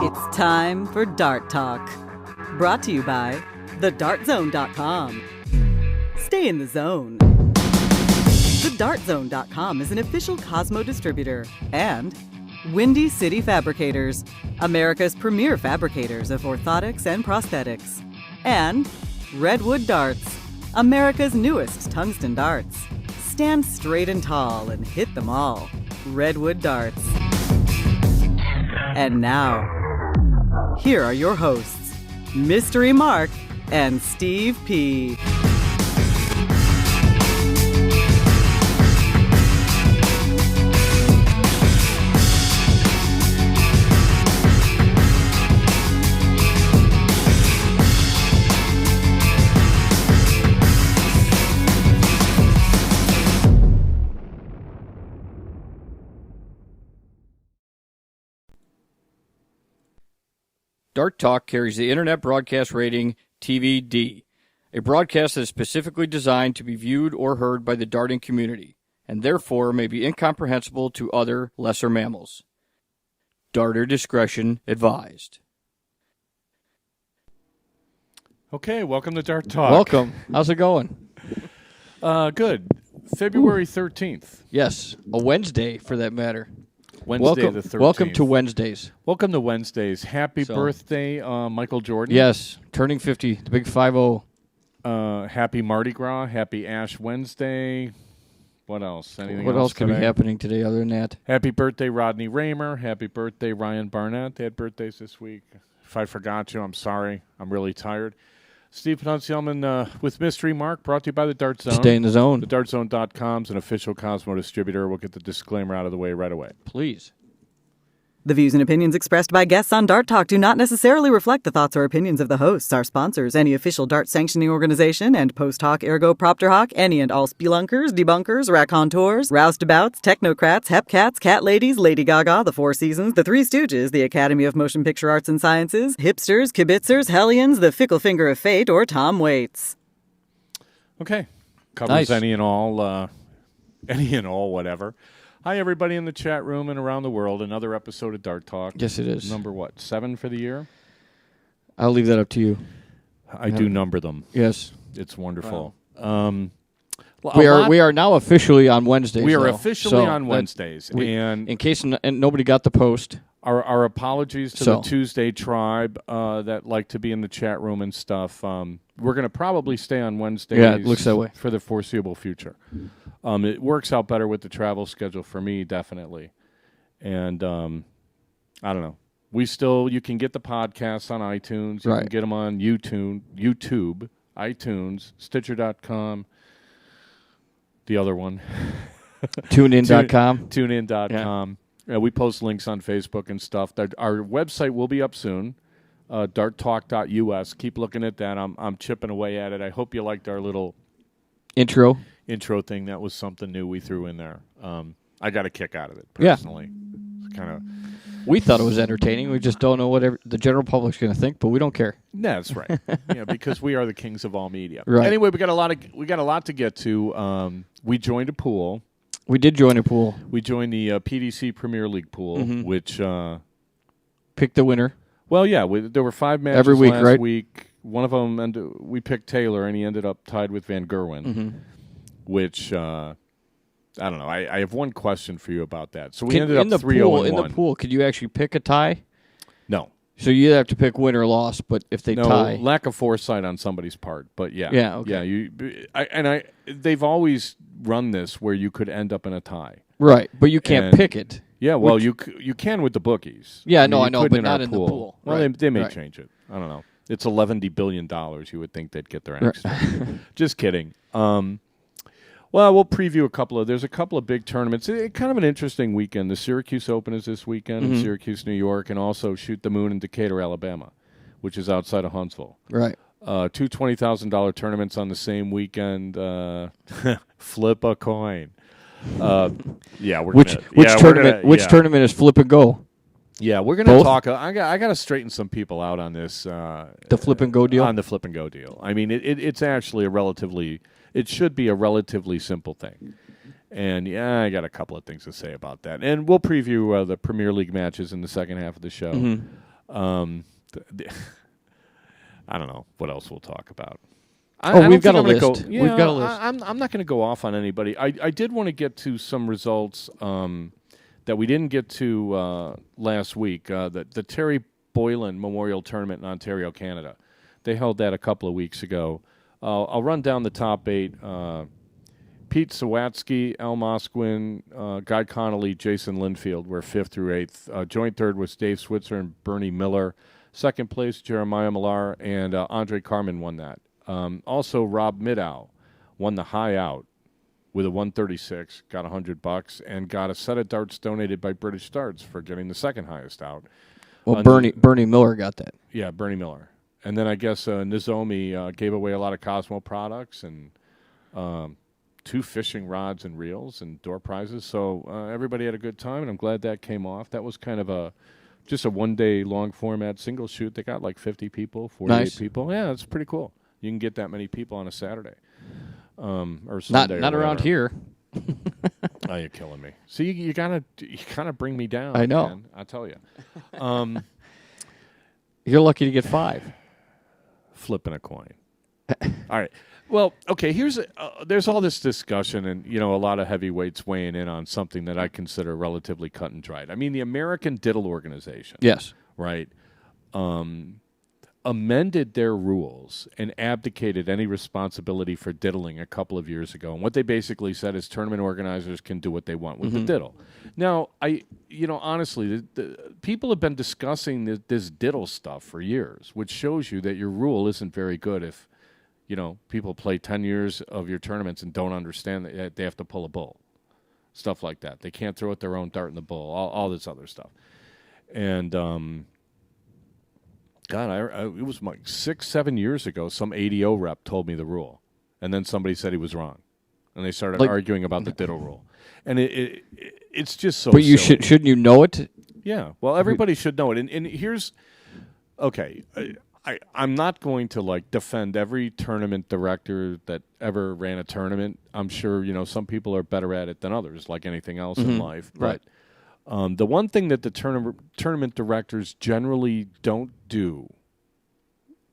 It's time for Dart Talk. Brought to you by thedartzone.com. Stay in the zone. Thedartzone.com is an official Cosmo distributor and Windy City Fabricators, America's premier fabricators of orthotics and prosthetics. And Redwood Darts, America's newest tungsten darts. Stand straight and tall and hit them all. Redwood Darts. And now, here are your hosts, Mystery Mark and Steve P. Dart Talk carries the Internet Broadcast Rating TVD, a broadcast that is specifically designed to be viewed or heard by the darting community, and therefore may be incomprehensible to other lesser mammals. Darter discretion advised. Okay, welcome to Dart Talk. Welcome. How's it going? Good. February 13th. Yes, a Wednesday for that matter. Wednesday the 13th. Welcome to Wednesdays. Welcome to Wednesdays. Happy birthday, Michael Jordan. Yes, turning 50, the big 5-0. Happy Mardi Gras. Happy Ash Wednesday. What else? Anything What else could be today? happening today other than that? Happy birthday, Rodney Raymer. Happy birthday, Ryan Barnett. They had birthdays this week. If I forgot you, I'm sorry. I'm really tired. Steve Penuncielman with Mystery Mark, brought to you by the Dart Zone. Stay in the zone. TheDartZone.com is an official Cosmo distributor. We'll get the disclaimer out of the way right away. Please. The views and opinions expressed by guests on Dart Talk do not necessarily reflect the thoughts or opinions of the hosts, our sponsors, any official Dart sanctioning organization, and post hoc ergo propter hoc, any and all spelunkers, debunkers, raconteurs, roustabouts, technocrats, hepcats, cat ladies, Lady Gaga, the Four Seasons, the Three Stooges, the Academy of Motion Picture Arts and Sciences, hipsters, kibitzers, hellions, the fickle finger of fate, or Tom Waits. Okay. Covers Nice. any and all, whatever. Hi, everybody in the chat room and around the world. Another episode of Dart Talk. Yes, it is. Number what? 7 for the year? I'll leave that up to you. I do number them. Yes. It's wonderful. We are now officially on Wednesdays. We are though. officially So on Wednesdays. And in case nobody got the post. our apologies to the Tuesday tribe that like to be in the chat room and stuff. We're going to probably stay on Wednesdays. Yeah, it looks that way. For the foreseeable future. It works out better with the travel schedule for me, definitely. And I don't know. You can get the podcasts on iTunes. You can get them on YouTube, iTunes, Stitcher.com, the other one. TuneIn.com. TuneIn.com. Yeah. We post links on Facebook and stuff. Our website will be up soon, darttalk.us. Keep looking at that. I'm chipping away at it. I hope you liked our little Intro thing. That was something new we threw in there. I got a kick out of it personally. It's kind of. We thought it was entertaining. We just don't know what the general public's going to think, but we don't care. That's right. Yeah, because we are the kings of all media. Right. Anyway, we got a lot to get to. We joined a pool. We did join a pool. We joined the PDC Premier League pool, which picked the winner. Well, yeah, there were 5 matches every week, last right? week. One of them, we picked Taylor, and he ended up tied with Van Gerwen, which I don't know. I have one question for you about that. So we ended up 3-0-1. In the pool, could you actually pick a tie? No. So you have to pick win or loss, but if they tie, lack of foresight on somebody's part. But yeah, yeah, okay. Yeah. They've always run this where you could end up in a tie, right? But you can't pick it. Yeah, well, you can with the bookies. Yeah, I know, but not in the pool. Well, right. they may change it. I don't know. It's $11 billion. You would think they'd get their acts. Just kidding. Well, we'll preview there's a couple of big tournaments. Kind of an interesting weekend. The Syracuse Open is this weekend in Syracuse, New York, and also Shoot the Moon in Decatur, Alabama, which is outside of Huntsville. Right. 2 $20,000 tournaments on the same weekend. Flip a coin. Yeah, Which tournament is flip and go? Yeah, we're going to talk. I got to straighten some people out on this. The flip and go deal? On the flip and go deal. I mean, it's actually it should be a relatively simple thing. And, I got a couple of things to say about that. And we'll preview the Premier League matches in the second half of the show. I don't know what else we'll talk about. We've got a list. We've got a list. I'm not going to go off on anybody. I did want to get to some results that we didn't get to last week. The Terry Boylan Memorial Tournament in Ontario, Canada. They held that a couple of weeks ago. I'll run down the top 8. Pete Sawatsky, Al Mosquin, Guy Connolly, Jason Linfield were 5th through 8th. Joint third was Dave Switzer and Bernie Miller. Second place, Jeremiah Millar, and Andre Carmen won that. Also, Rob Midow won the high out with a 136, got $100, and got a set of darts donated by British Darts for getting the second highest out. Well, Bernie Miller got that. Yeah, Bernie Miller. And then I guess Nozomi gave away a lot of Cosmo products and 2 fishing rods and reels and door prizes. So everybody had a good time, and I'm glad that came off. That was kind of just a one-day long format single shoot. They got like 50 people, 48 people. Yeah, it's pretty cool. You can get that many people on a Saturday or Sunday. Not around here. Oh, you're killing me. See, you gotta bring me down. I know. Man, I tell you. You're lucky to get 5. Flipping a coin. All right. Well, okay. There's all this discussion, and a lot of heavyweights weighing in on something that I consider relatively cut and dried. I mean, the American Diddle Organization. Yes. Right. Amended their rules and abdicated any responsibility for diddling a couple of years ago. And what they basically said is tournament organizers can do what they want with the diddle. Now, honestly, the people have been discussing this diddle stuff for years, which shows you that your rule isn't very good if, people play 10 years of your tournaments and don't understand that they have to pull a bull. Stuff like that. They can't throw at their own dart in the bull, all this other stuff. And, God, it was like 6-7 years ago, some ADO rep told me the rule. And then somebody said he was wrong. And they started arguing about the diddle rule. And it's just so But silly. shouldn't you know it? Yeah. Well, everybody should know it. And here's, okay, I'm not going to, defend every tournament director that ever ran a tournament. I'm sure, some people are better at it than others, like anything else in life. Right. But the one thing that the tournament directors generally don't do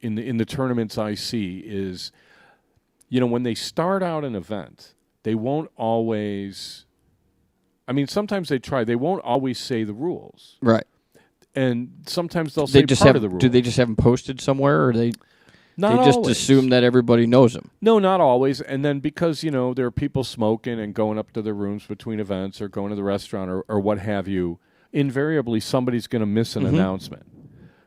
in the tournaments I see is, when they start out an event, they won't always. I mean, sometimes they try. They won't always say the rules. Right. And sometimes they'll say part of the rules. Do they just have them posted somewhere, or they Not just always. assume that everybody knows them? No, not always. And then because, there are people smoking and going up to their rooms between events or going to the restaurant or what have you, invariably somebody's going to miss an announcement.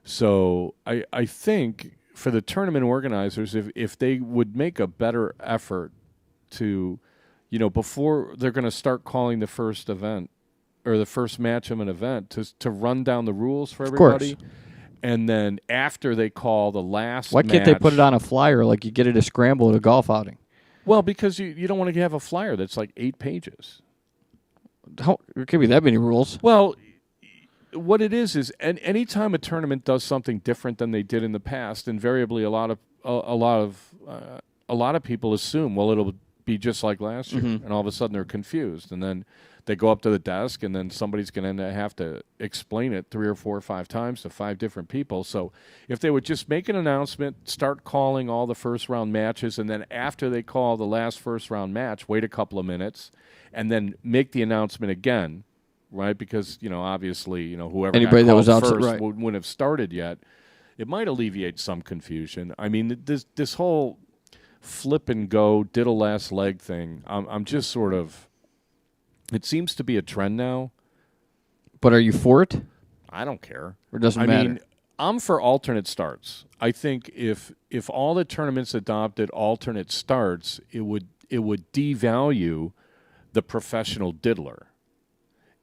So I think for the tournament organizers, if they would make a better effort to, before they're going to start calling the first event or the first match of an event, to run down the rules for everybody. And then after they call the last Why can't they put it on a flyer like you get at a scramble at a golf outing? Well, because you don't want to have a flyer that's like 8 pages. There can't be that many rules. Well, what it is any time a tournament does something different than they did in the past, invariably a lot of people assume, well, it'll be just like last year, and all of a sudden they're confused, and then they go up to the desk, and then somebody's going to have to explain it 3 or 4 or 5 times to 5 different people. So if they would just make an announcement, start calling all the first-round matches, and then after they call the last first-round match, wait a couple of minutes, and then make the announcement again, right? Because, obviously, whoever Anybody got that was called out first right. wouldn't have started yet. It might alleviate some confusion. I mean, this whole flip-and-go, diddle-last-leg thing, I'm just sort of... It seems to be a trend now. But are you for it? I don't care. Or doesn't matter? I mean, I'm for alternate starts. I think if all the tournaments adopted alternate starts, it would devalue the professional diddler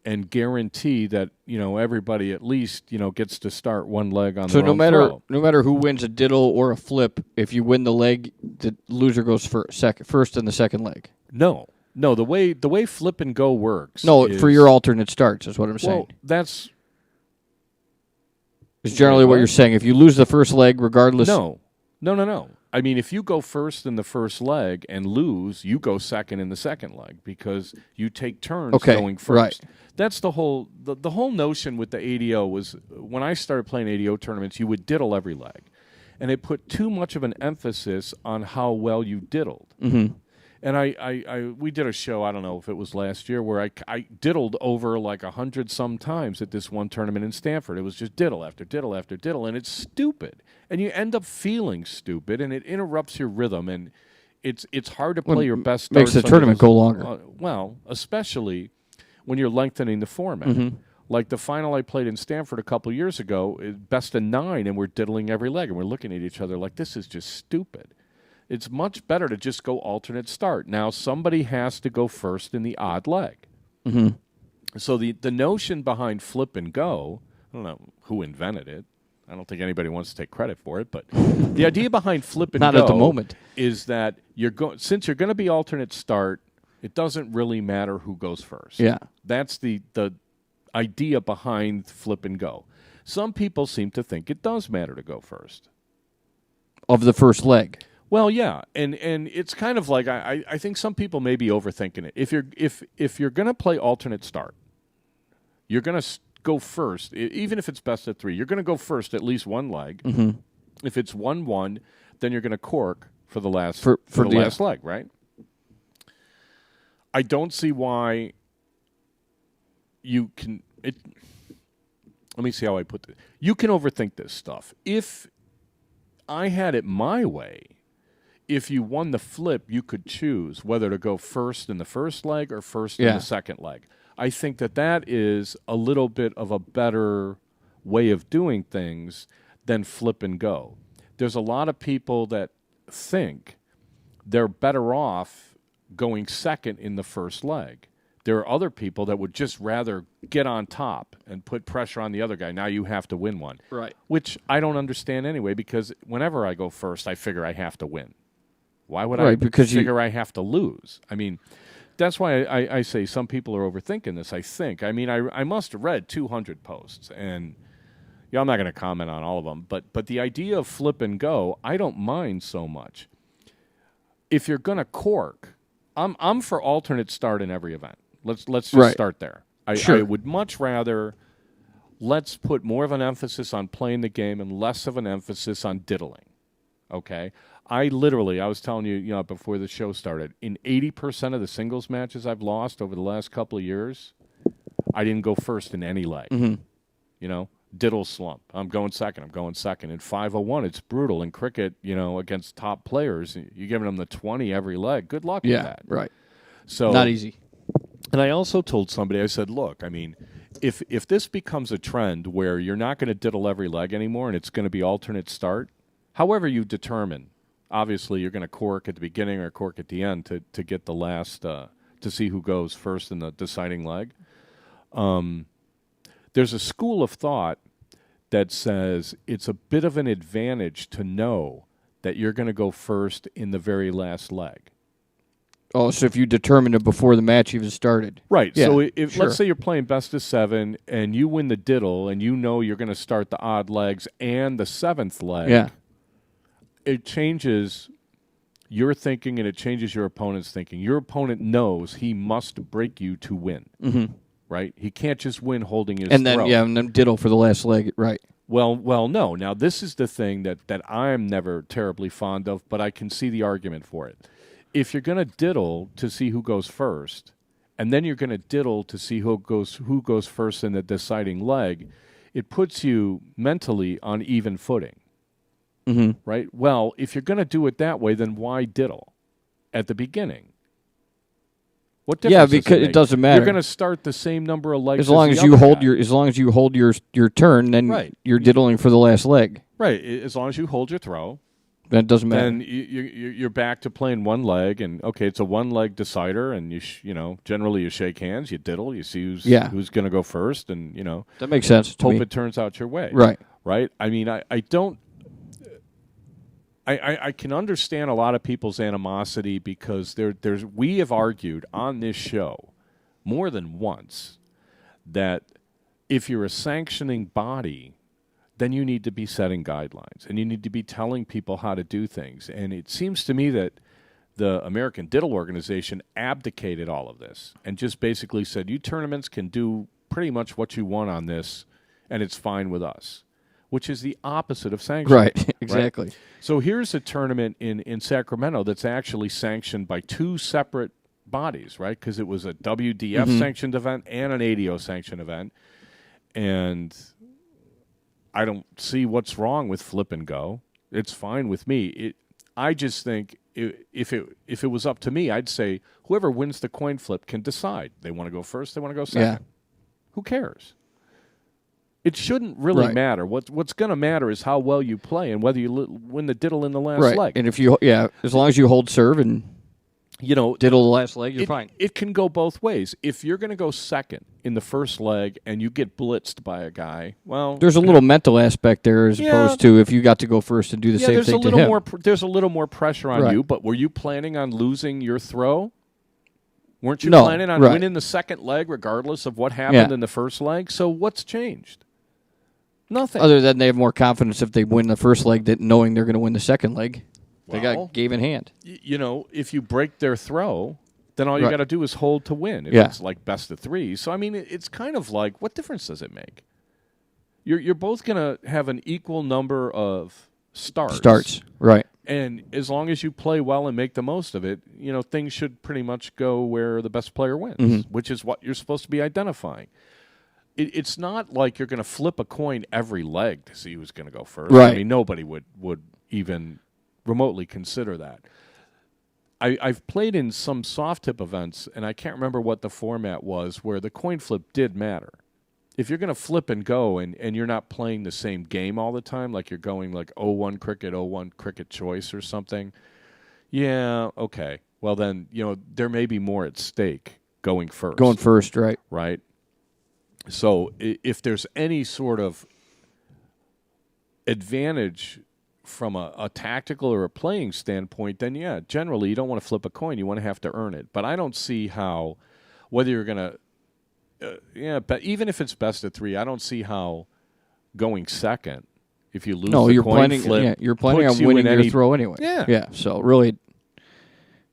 and guarantee that, everybody at least, gets to start one leg on their own throw. No matter who wins a diddle or a flip, if you win the leg, the loser goes first in the second leg. No, the way flip and go works. No, for your alternate starts is what I'm saying. Well, that's generally what you're saying. If you lose the first leg, regardless. No. I mean, if you go first in the first leg and lose, you go second in the second leg because you take turns going first. Right. That's the whole the whole notion with the ADO was when I started playing ADO tournaments, you would diddle every leg. And it put too much of an emphasis on how well you diddled. Mm-hmm. And we did a show, I don't know if it was last year, where I diddled over like 100 some times at this one tournament in Stanford. It was just diddle after diddle after diddle, and it's stupid. And you end up feeling stupid, and it interrupts your rhythm, and it's hard to play your best makes darts the tournament go longer. Well, especially when you're lengthening the format. Mm-hmm. Like the final I played in Stanford a couple years ago, best of 9, and we're diddling every leg, and we're looking at each other like, this is just stupid. It's much better to just go alternate start. Now, somebody has to go first in the odd leg. Mm-hmm. So the notion behind flip and go, I don't know who invented it. I don't think anybody wants to take credit for it, but the idea behind flip and Not go at the moment. is that since you're going to be alternate start, it doesn't really matter who goes first. Yeah. That's the idea behind flip and go. Some people seem to think it does matter to go first. Of the first leg. Well, yeah, and it's kind of like I think some people may be overthinking it. If you're going to play alternate start, you're going to go first, even if it's best of 3. You're going to go first at least one leg. Mm-hmm. If it's 1-1, then you're going to cork for the last for the last leg, right? I don't see why you can. Let me see how I put this. You can overthink this stuff. If I had it my way, if you won the flip, you could choose whether to go first in the first leg or first in the second leg. I think that is a little bit of a better way of doing things than flip and go. There's a lot of people that think they're better off going second in the first leg. There are other people that would just rather get on top and put pressure on the other guy. Now you have to win one. Right. Which I don't understand anyway, because whenever I go first, I figure I have to win. Why would I figure I have to lose? I mean, that's why I say some people are overthinking this, I think. I mean, I must have read 200 posts, and I'm not going to comment on all of them, but the idea of flip and go, I don't mind so much. If you're going to cork, I'm for alternate start in every event. Let's just start there. I would much rather let's put more of an emphasis on playing the game and less of an emphasis on diddling. Okay? I was telling you, before the show started, in 80% of the singles matches I've lost over the last couple of years, I didn't go first in any leg. Mm-hmm. Diddle slump. I'm going second. In 501, it's brutal. In cricket, against top players, you're giving them the 20 every leg. Good luck with that. Right. So not easy. And I also told somebody, I said, look, I mean, if this becomes a trend where you're not going to diddle every leg anymore and it's going to be alternate start, however you determine, obviously you're going to cork at the beginning or cork at the end to get the last, to see who goes first in the deciding leg. There's a school of thought that says it's a bit of an advantage to know that you're going to go first in the very last leg. Oh, so if you determined it before the match even started. Right. Yeah, so if let's say you're playing best of 7 and you win the diddle and you're going to start the odd legs and the 7th leg, it changes your thinking and it changes your opponent's thinking. Your opponent knows he must break you to win. Mm-hmm. Right? He can't just win holding his and throat. And then diddle for the last leg. Right. Well, no. Now, this is the thing that I'm never terribly fond of, but I can see the argument for it. If you're going to diddle to see who goes first, and then you're going to diddle to see who goes first in the deciding leg, it puts you mentally on even footing. Mm-hmm. Right? Well, if you're going to do it that way, then why diddle at the beginning? What difference because it doesn't matter. You're going to start the same number of legs as long as you hold your turn, then you're diddling for the last leg. Right. As long as you hold your throw. Then it doesn't matter. Then you're back to playing one leg, and okay, it's a one-leg decider, and generally you shake hands, you diddle, you see who's going to go first, and that makes sense. Hope it turns out your way. Right. I mean, I don't. I can understand a lot of people's animosity because we have argued on this show more than once that if you're a sanctioning body, then you need to be setting guidelines, and you need to be telling people how to do things. And it seems to me that the American Diddle Organization abdicated all of this and just basically said, you tournaments can do pretty much what you want on this, and it's fine with us, which is the opposite of sanctioning. Right, exactly. Right? So here's a tournament in Sacramento that's actually sanctioned by two separate bodies, right? Because it was a WDF-sanctioned event and an ADO-sanctioned event. And I don't see what's wrong with flip and go. It's fine with me. I just think if it was up to me, I'd say whoever wins the coin flip can decide. They want to go first, they want to go second. Yeah. Who cares? It shouldn't really matter. What's going to matter is how well you play and whether you win the diddle in the last leg. And if as long as you hold serve and diddle the last leg, you're fine. It can go both ways. If you're going to go second in the first leg and you get blitzed by a guy, well, there's a little mental aspect there as opposed to if you got to go first and do the same thing to him. There's a little more pressure on you, but were you planning on losing your throw? Weren't you No, planning on winning the second leg regardless of what happened in the first leg? So what's changed? Nothing. Other than they have more confidence if they win the first leg than knowing they're going to win the second leg. They got game in hand. If you break their throw, then all you got to do is hold to win. If it's like best of three. So, I mean, it's kind of like, what difference does it make? You're both going to have an equal number of starts. Right. And as long as you play well and make the most of it, things should pretty much go where the best player wins, which is what you're supposed to be identifying. It's not like you're going to flip a coin every leg to see who's going to go first. Right. I mean, nobody would even remotely consider that. I've played in some soft tip events, and I can't remember what the format was, where the coin flip did matter. If you're going to flip and go and you're not playing the same game all the time, like you're going like 0-1 cricket, 0-1 cricket choice or something, yeah, okay. Well, then, there may be more at stake going first. Going first, right. Right? So if there's any sort of advantage from a tactical or a playing standpoint, then, yeah, generally you don't want to flip a coin. You want to have to earn it. But I don't see how, whether you're going to, but even if it's best of three, I don't see how going second, if you lose the coin flip, you're planning on winning your throw anyway. Yeah. So really,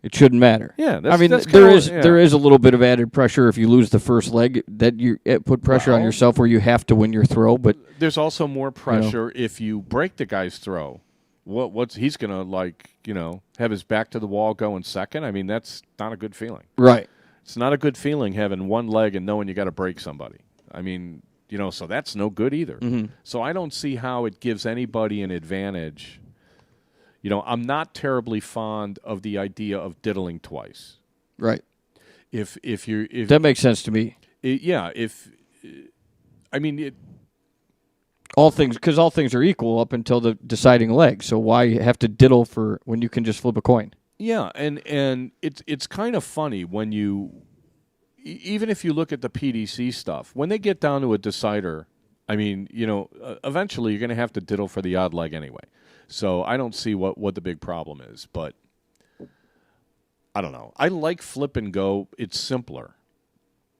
it shouldn't matter. Yeah, there is a little bit of added pressure if you lose the first leg. That you put pressure on yourself where you have to win your throw. But there's also more pressure if you break the guy's throw. What's he's gonna have his back to the wall going second? I mean, that's not a good feeling. Right. It's not a good feeling having one leg and knowing you got to break somebody. I mean, so that's no good either. Mm-hmm. So I don't see how it gives anybody an advantage. I'm not terribly fond of the idea of diddling twice. Right. If that makes sense to me. All things are equal up until the deciding leg. So why have to diddle for when you can just flip a coin? Yeah, and it's kind of funny when even if you look at the PDC stuff, when they get down to a decider, I mean, eventually you're going to have to diddle for the odd leg anyway. So I don't see what the big problem is, but I don't know. I like flip and go. It's simpler.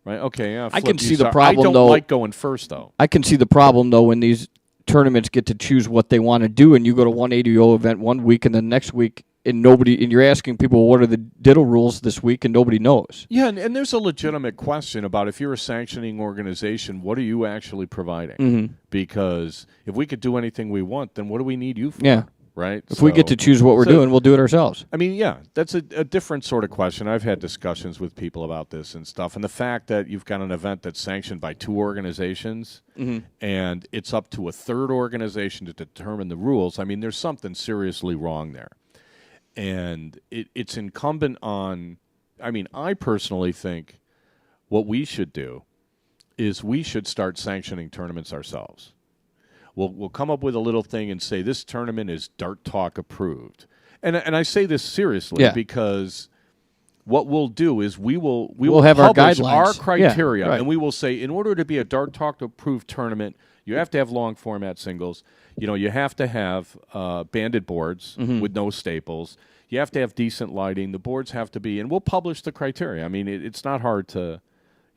Right? Okay, yeah. I can see the problem, I don't like going first, though. I can see the problem, though, when these tournaments get to choose what they want to do, and you go to one ADO event one week, and the next week, and you're asking people what are the diddle rules this week, and nobody knows. Yeah, and there's a legitimate question about if you're a sanctioning organization, what are you actually providing? Mm-hmm. Because if we could do anything we want, then what do we need you for? Yeah. Right? If we get to choose what we're doing, we'll do it ourselves. I mean, yeah, that's a different sort of question. I've had discussions with people about this and stuff. And the fact that you've got an event that's sanctioned by two organizations and it's up to a third organization to determine the rules, I mean, there's something seriously wrong there. And it's incumbent on, I personally think what we should do is we should start sanctioning tournaments ourselves. We'll come up with a little thing and say this tournament is Dart Talk approved, and I say this seriously because what we'll do is we will have our publish guidelines, our criteria, right. And we will say in order to be a Dart Talk approved tournament, you have to have long format singles. You have to have banded boards with no staples. You have to have decent lighting. The boards have to be, and we'll publish the criteria. I mean, it's not hard to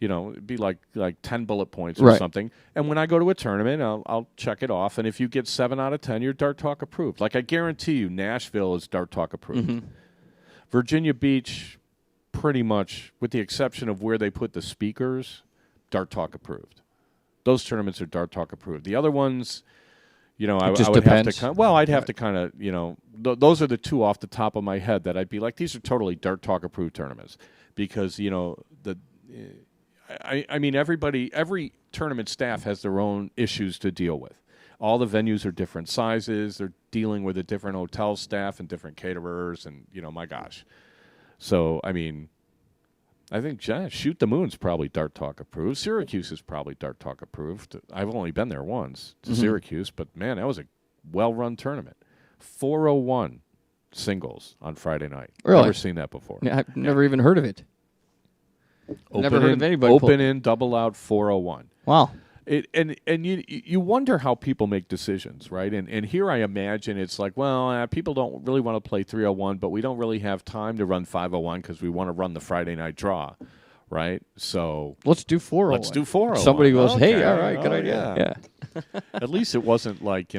It'd be like 10 bullet points or something. And when I go to a tournament, I'll check it off. And if you get 7 out of 10, you're Dart Talk approved. Like I guarantee you, Nashville is Dart Talk approved. Virginia Beach, pretty much, with the exception of where they put the speakers, Dart Talk approved. Those tournaments are Dart Talk approved. The other ones, I would depends. have to. I'd have to kind of, those are the two off the top of my head that I'd be like, these are totally Dart Talk approved tournaments, because every tournament staff has their own issues to deal with. All the venues are different sizes. They're dealing with a different hotel staff and different caterers, and my gosh. So I think Shoot the Moon's probably Dart Talk approved. Syracuse is probably Dart Talk approved. I've only been there once to Syracuse, but man, that was a well-run tournament. 401 singles on Friday night. Really? Never seen that before. Yeah, I've never even heard of it. Never heard of anybody open in, double out, 401. Wow. And you wonder how people make decisions, right? And here I imagine it's like, people don't really want to play 301, but we don't really have time to run 501 because we want to run the Friday night draw, right? So let's do 401. Let's do 401. Somebody goes, okay. Hey, all right, good idea. Yeah. At least it wasn't like,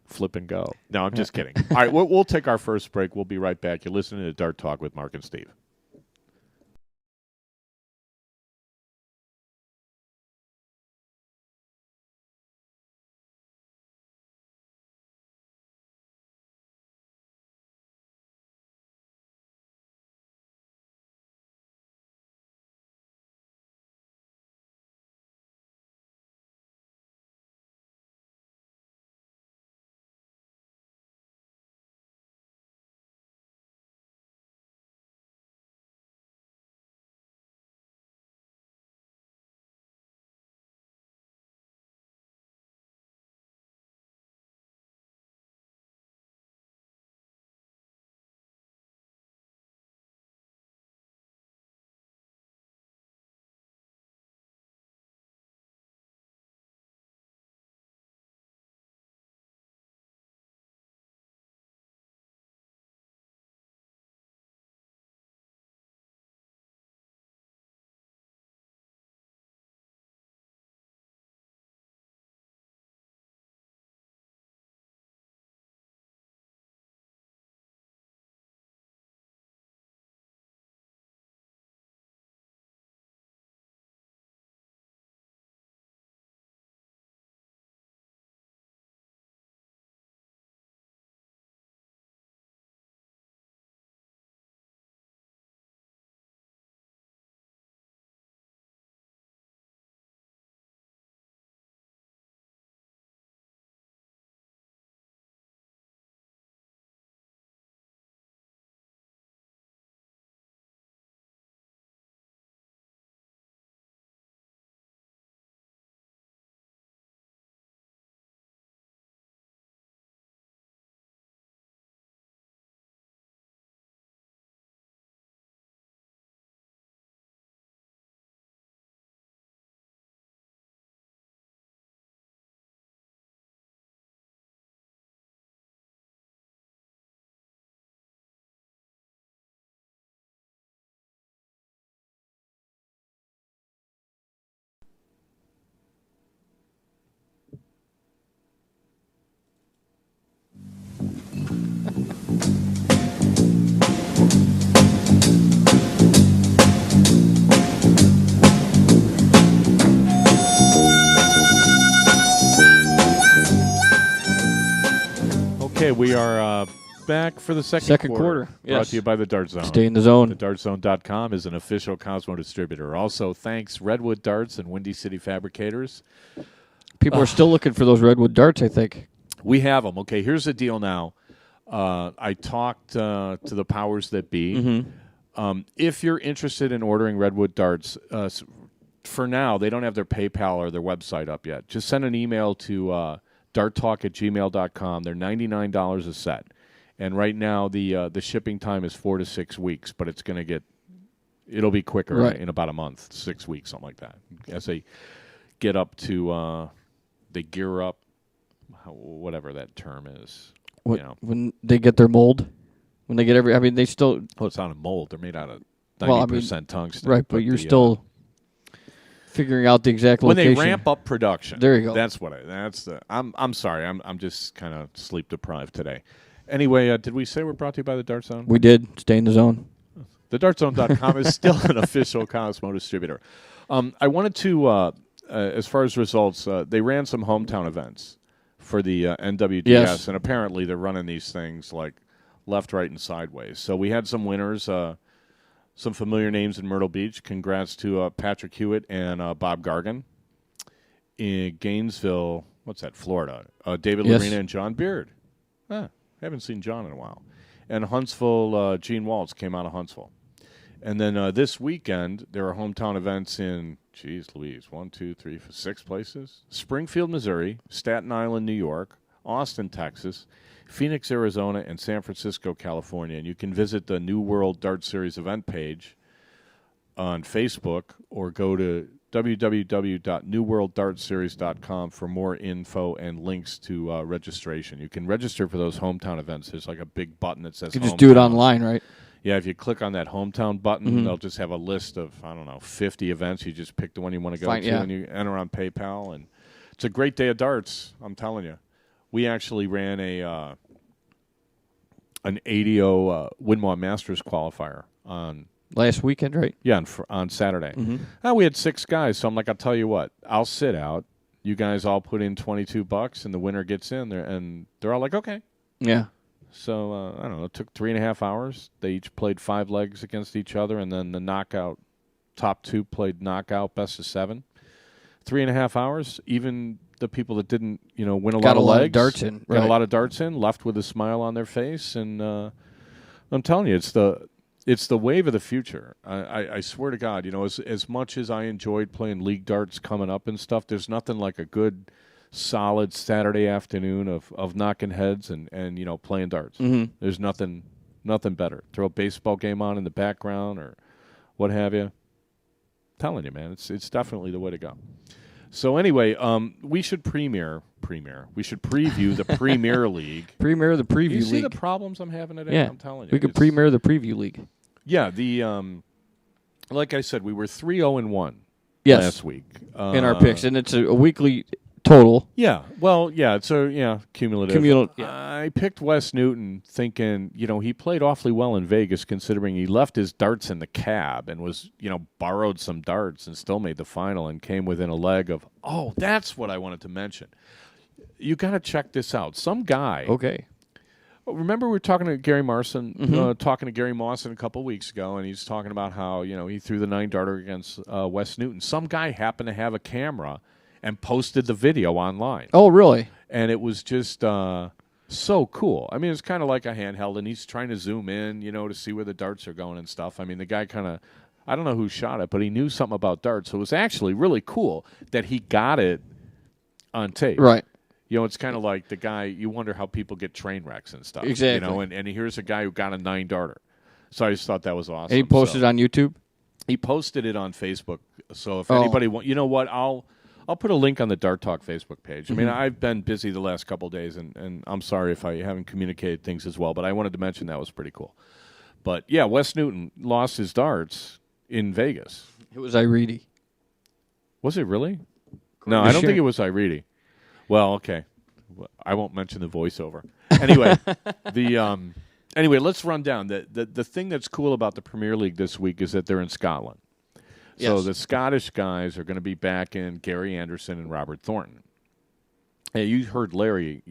flip and go. No, I'm just kidding. All right, we'll take our first break. We'll be right back. You're listening to Dart Talk with Mark and Steve. Okay, we are back for the second quarter. Yes. Brought to you by the Dart Zone. Stay in the zone. TheDartZone.com is an official Cosmo distributor. Also, thanks Redwood Darts and Windy City Fabricators. People are still looking for those Redwood darts, I think. We have them. Okay, here's the deal now. I talked to the powers that be. If you're interested in ordering Redwood darts, for now, they don't have their PayPal or their website up yet. Just send an email to darttalk@gmail.com. They're $99 a set. And right now, the shipping time is 4 to 6 weeks, but it's going to it'll be quicker in about a month, 6 weeks, something like that. As they get up to, they gear up, whatever that term is. When they get their mold? When they get they still... Oh, it's not a mold. They're made out of 90% tungsten. Right, but you're still... Figuring out the exact when location. they ramp up production. There you go. That's what I'm sorry. I'm just kind of sleep deprived today. Anyway, did we say we're brought to you by the Dart Zone? We did. Stay in the zone. TheDartZone.com is still an official Cosmo distributor. I wanted to, as far as results, they ran some hometown events for the NWDS, Yes. and apparently they're running these things like left, right, and sideways. So we had some winners, some familiar names in Myrtle Beach. Congrats to Patrick Hewitt and Bob Gargan. In Gainesville, what's that, Florida, David Yes. Lorena and John Beard. Haven't seen John in a while. And Huntsville, Gene Waltz came out of Huntsville. And then this weekend, there are hometown events in, Louise, 6 places. Springfield, Missouri, Staten Island, New York, Austin, Texas, Phoenix, Arizona, and San Francisco, California. And you can visit the New World Dart Series event page on Facebook or go to www.newworlddartseries.com for more info and links to registration. You can register for those hometown events. There's like a big button that says You can just hometown. do it online, right? Yeah, if you click on that hometown button, they'll just have a list of, 50 events. You just pick the one you want to go to, and you enter on PayPal. And it's a great day of darts, I'm telling you. We actually ran an ADO Winmau Masters qualifier on last weekend, right? Yeah, on Saturday. We had 6 guys, so I'm like, I'll tell you what, I'll sit out. You guys all put in $22, and the winner gets in there, and they're all like, okay. Yeah. So, I don't know, it took 3.5 hours. They each played 5 legs against each other, and then the knockout, top 2 played knockout, best of 7. 3.5 hours, even the people that didn't, win a lot of legs. Got a lot of darts in. Got a lot of darts in, left with a smile on their face, and I'm telling you, it's the wave of the future. I swear to God, as much as I enjoyed playing league darts coming up and stuff, there's nothing like a good, solid Saturday afternoon of knocking heads and playing darts. There's nothing better. Throw a baseball game on in the background or what have you. I'm telling you, man, it's definitely the way to go. So anyway, we should we should preview the Premier League. Premiere the preview You league. see the problems I'm having today? Yeah. I'm telling you. We could premiere the preview league. Yeah, like I said, we were 3-0-1 Yes. last week. In our picks, and it's a weekly total. Yeah, well, yeah, it's cumulative. Yeah. I picked Wes Newton thinking, he played awfully well in Vegas considering he left his darts in the cab and was, borrowed some darts and still made the final and came within a leg of, that's what I wanted to mention. You got to check this out. Some guy. Okay. Remember we were talking to Gary Mawson a couple weeks ago, and he's talking about how, he threw the 9-darter against Wes Newton. Some guy happened to have a camera and posted the video online. Oh, really? And it was just so cool. I mean, it's kind of like a handheld, and he's trying to zoom in, to see where the darts are going and stuff. I mean, the guy kind of, I don't know who shot it, but he knew something about darts. So it was actually really cool that he got it on tape. Right. It's kind of like the guy, you wonder how people get train wrecks and stuff. Exactly. And here's a guy who got a 9-darter. So I just thought that was awesome. And he posted it on YouTube? He posted it on Facebook. So if anybody wants, I'll put a link on the Dart Talk Facebook page. I mean, I've been busy the last couple of days, and I'm sorry if I haven't communicated things as well, but I wanted to mention that was pretty cool. But, yeah, Wes Newton lost his darts in Vegas. It was Iridi. Was it really? No, I don't think it was Iridi. Well, okay. I won't mention the voiceover. Anyway, anyway, let's run down. The thing that's cool about the Premier League this week is that they're in Scotland. Yes. So the Scottish guys are going to be back in Gary Anderson and Robert Thornton. Hey, you heard Larry,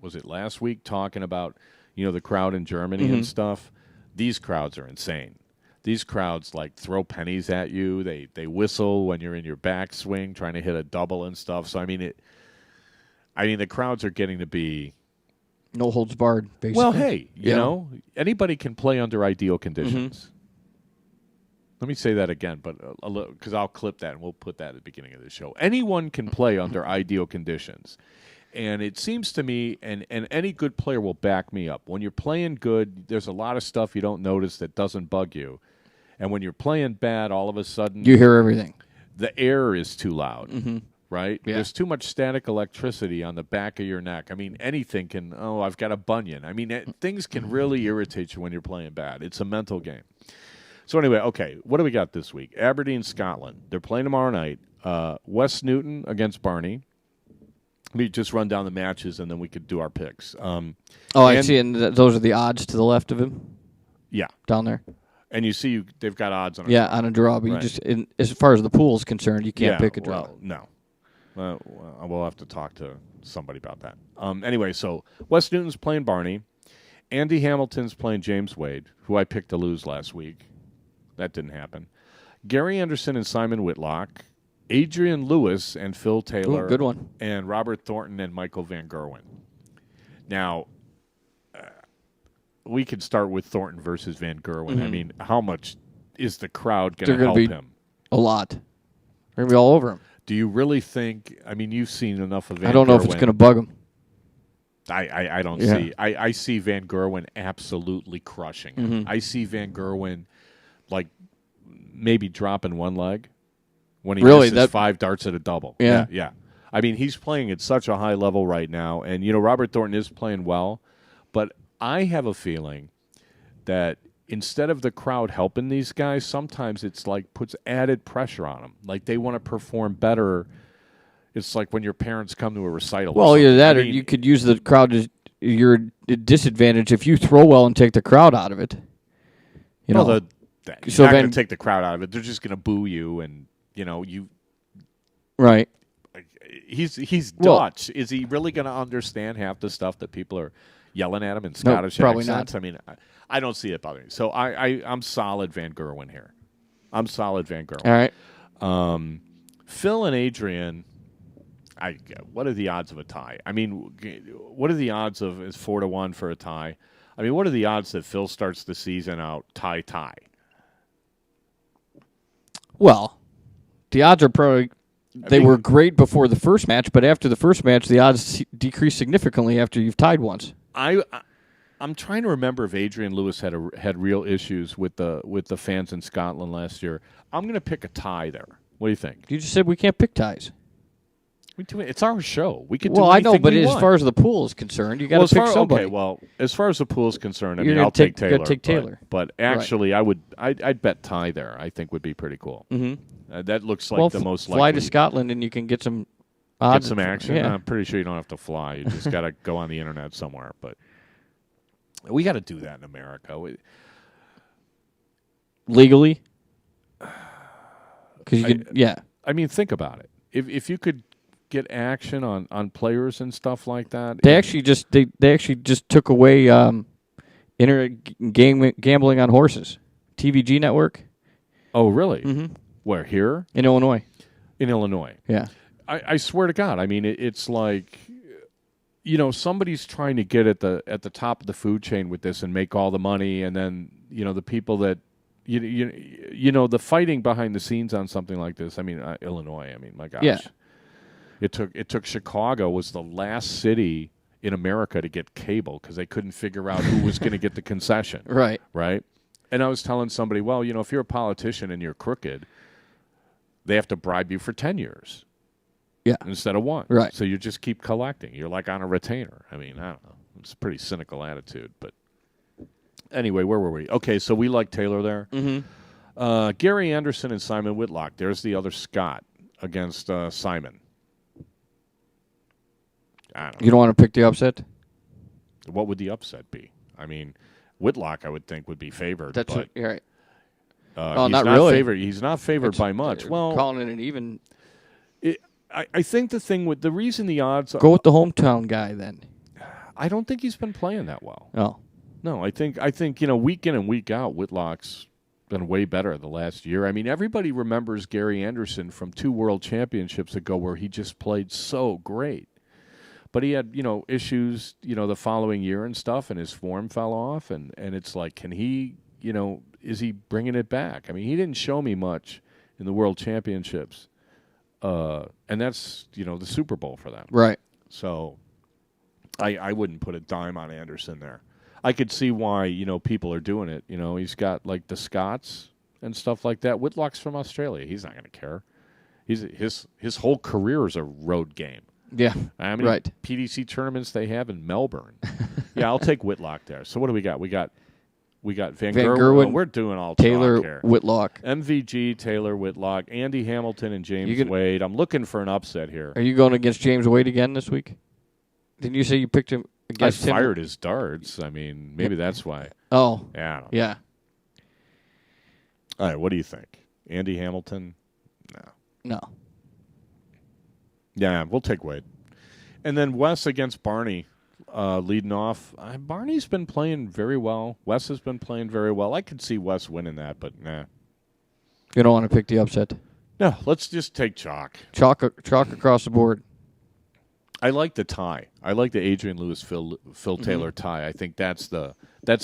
was it last week, talking about, the crowd in Germany and stuff? These crowds are insane. These crowds, throw pennies at you. They whistle when you're in your backswing trying to hit a double and stuff. So, the crowds are getting to be... No holds barred, basically. Well, hey, anybody can play under ideal conditions. Let me say that again, but because I'll clip that and we'll put that at the beginning of the show. Anyone can play under ideal conditions. And it seems to me, and any good player will back me up, when you're playing good, there's a lot of stuff you don't notice that doesn't bug you. And when you're playing bad, all of a sudden... You hear everything. The air is too loud. Right? Yeah. There's too much static electricity on the back of your neck. I mean, anything can, I've got a bunion. I mean, things can really irritate you when you're playing bad. It's a mental game. So anyway, okay, what do we got this week? Aberdeen, Scotland. They're playing tomorrow night. Wes Newton against Barney. Let me just run down the matches, and then we could do our picks. I see, and those are the odds to the left of him? Yeah. Down there? And you see they've got odds on it. Yeah, on a draw, but right. As far as the pool is concerned, you can't pick a draw. Well, no. We'll have to talk to somebody about that. Anyway, so Wes Newton's playing Barney. Andy Hamilton's playing James Wade, who I picked to lose last week. That didn't happen. Gary Anderson and Simon Whitlock. Adrian Lewis and Phil Taylor. Ooh, good one. And Robert Thornton and Michael Van Gerwen. Now, we could start with Thornton versus Van Gerwen. Mm-hmm. I mean, how much is the crowd going to help him? A lot. They're going to be all over him. Do you really think? I mean, you've seen enough of Van Gerwen. I don't know if it's going to bug him. I don't see. I see Van Gerwen absolutely crushing him. Mm-hmm. I see Van Gerwen like maybe dropping one leg when he misses 5 darts at a double. Yeah. I mean, he's playing at such a high level right now, and Robert Thornton is playing well, but I have a feeling that instead of the crowd helping these guys, sometimes it's like puts added pressure on them. Like they want to perform better. It's like when your parents come to a recital. Well, either that or you could use the crowd as your disadvantage if you throw well and take the crowd out of it. You're not going to take the crowd out of it. They're just going to boo you, and you. Right. He's Dutch. Is he really going to understand half the stuff that people are yelling at him in Scottish probably accents? not. I mean, I don't see it bothering me. So I'm solid Van Gerwen here. I'm solid Van Gerwen. All right. Phil and Adrian. What are the odds of a tie? I mean, what are the odds of it's 4-1 for a tie? I mean, what are the odds that Phil starts the season out tie? Well, the odds are probably they were great before the first match, but after the first match, the odds decrease significantly after you've tied once. I'm trying to remember if Adrian Lewis had real issues with the fans in Scotland last year. I'm going to pick a tie there. What do you think? You just said we can't pick ties. It's our show. We could. Well, do I know, but as far as the pool is concerned, you got to pick somebody. Okay, well, as far as the pool is concerned, I'll take Taylor. Take Taylor. But actually, right. I'd bet tie there. I think would be pretty cool. Mm-hmm. That looks like the most likely. Fly to Scotland and you can get some odds. Get some action. Yeah. I'm pretty sure you don't have to fly. You just got to go on the internet somewhere. But we got to do that in America. Legally? Because I mean, think about it. If you could get action on players and stuff like that. They actually just took away internet gambling on horses. TVG network. Oh, really? Mm-hmm. Where, here? In Illinois. In Illinois. Yeah. I swear to God. I mean, it's like, somebody's trying to get at the top of the food chain with this and make all the money, and then the people that the fighting behind the scenes on something like this. I mean, Illinois. I mean, my gosh. Yeah. It took Chicago was the last city in America to get cable because they couldn't figure out who was going to get the concession. Right. Right. And I was telling somebody, well, if you're a politician and you're crooked, they have to bribe you for 10 years. Yeah. Instead of 1. Right. So you just keep collecting. You're like on a retainer. I mean, I don't know. It's a pretty cynical attitude. But anyway, where were we? Okay, so we like Taylor there. Mm-hmm. Gary Anderson and Simon Whitlock. There's the other Scott against Simon. I don't know. You don't want to pick the upset? What would the upset be? I mean, Whitlock, I would think, would be favored. That's but, you're right. He's not really. He's not favored by much. Well, calling it an even. I think the reason the odds go with the hometown guy then. I don't think he's been playing that well. Oh, no, I think week in and week out, Whitlock's been way better the last year. I mean, everybody remembers Gary Anderson from 2 World Championships ago where he just played so great. But he had, issues, the following year and stuff, and his form fell off. And it's like, can he, is he bringing it back? I mean, he didn't show me much in the World Championships. And that's, the Super Bowl for them. Right. So I wouldn't put a dime on Anderson there. I could see why, people are doing it. He's got, like, the Scots and stuff like that. Whitlock's from Australia. He's not going to care. His whole career is a road game. Yeah, I mean, right. PDC tournaments they have in Melbourne. Yeah, I'll take Whitlock there. So what do we got? We got We got Van Gerwen, Gerwen. We're doing all Taylor talk here. Whitlock. MVG, Taylor Whitlock, Andy Hamilton, and James Wade. I'm looking for an upset here. Are you going against James Wade again this week? Didn't you say you picked him against him? I fired his darts. I mean, maybe that's why. Oh. Yeah. I don't know. Yeah. All right, what do you think? Andy Hamilton? No. Yeah, we'll take Wade. And then Wes against Barney. Leading off, Barney's been playing very well. Wes has been playing very well. I could see Wes winning that, but nah. You don't want to pick the upset? No, let's just take chalk. Chalk across the board. I like the tie. I like the Adrian Lewis Phil Taylor tie. I think that's the